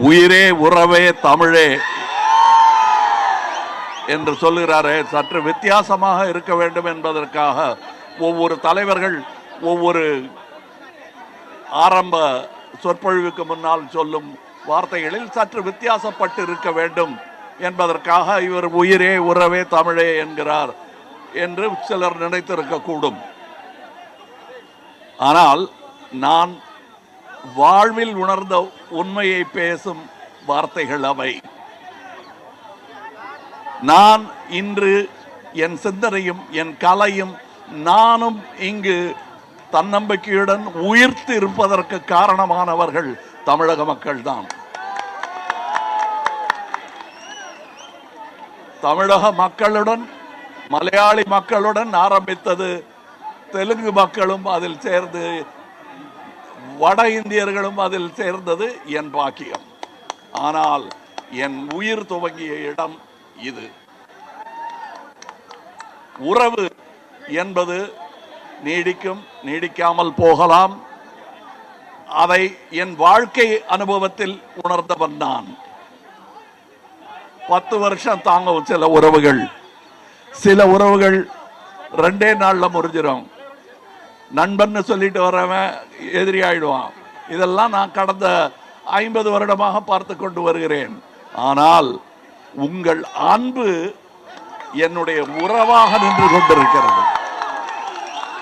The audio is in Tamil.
உயிரே உறவே தமிழே என்று சொல்லுகிறாரே, சற்று வித்தியாசமாக இருக்க வேண்டும் என்பதற்காக ஒவ்வொரு தலைவர்கள் ஒவ்வொரு ஆரம்ப சொற்பொழிவுக்கு முன்னால் சொல்லும் வார்த்தைகளில் சற்று வித்தியாசப்பட்டு இருக்க வேண்டும் என்பதற்காக இவர் உயிரே உறவே தமிழே என்கிறார் என்று சிலர் நினைத்திருக்க கூடும். ஆனால் நான் வாழ்வில் உணர்ந்த உண்மையை பேசும் வார்த்தைகள் அவை. நான் இன்று என் சிந்தனையும் என் கலையும் நானும் இங்கு தன்னம்பிக்கையுடன் உயிர்த்து இருப்பதற்கு காரணமானவர்கள் தமிழக மக்கள் தான். தமிழக மக்களுடன், மலையாளி மக்களுடன் ஆரம்பித்தது, தெலுங்கு மக்களும் அதில் சேர்ந்து, வட இந்தியர்களும் அதில் சேர்ந்தது என் பாக்கியம். ஆனால் என் உயிர் துவங்கிய இடம் இது. உறவு என்பது நீடிக்கும், நீடிக்காமல் போகலாம். அதை என் வாழ்க்கை அனுபவத்தில் உணர்ந்தவன் நான். 10 வருஷம் தாங்கும் சில உறவுகள். சில உறவுகள் 2 நாள்ல முறிஞ்சிடும். நண்பன் சொல்லிட்டு வரவன் எதிரி ஆயிடுவான். இதெல்லாம் நான் கடந்த 50 வருடமாக பார்த்து கொண்டு வருகிறேன். ஆனால் உங்கள் அன்பு என்னுடைய உறவாக நின்று கொண்டிருக்கிறது.